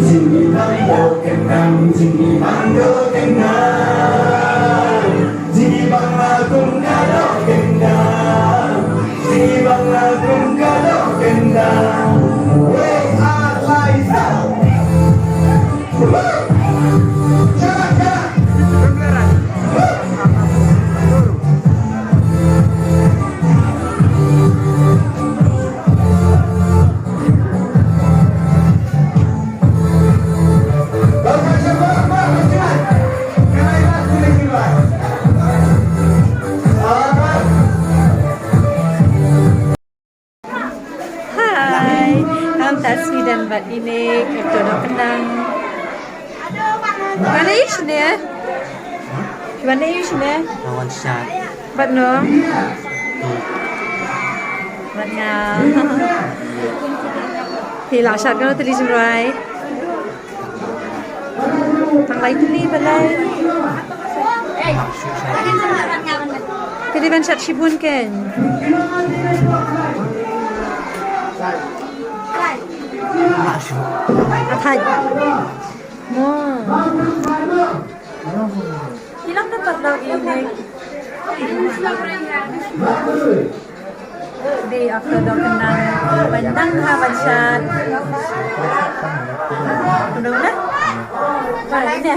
Jimmy Banglo kenang, Jimmy Banglo kenang, Jimmy Bangla kungkalo kenang, Jimmy Bangla kungkalo kenang. We are Liza. Tasmi dan Mbak Inik, Dono Kenang. Mana isnya? Mana isnya? Lawan shot. Mbak No. Mbak Nga. Thì lão sát cái nó tới đi xem rồi. Thằng lấy tới đi bên đây. Cái đi bên sát chi buôn kèn. Thay ilang dapat daw ini di ako daw kenang bandang habansyan udah ba ini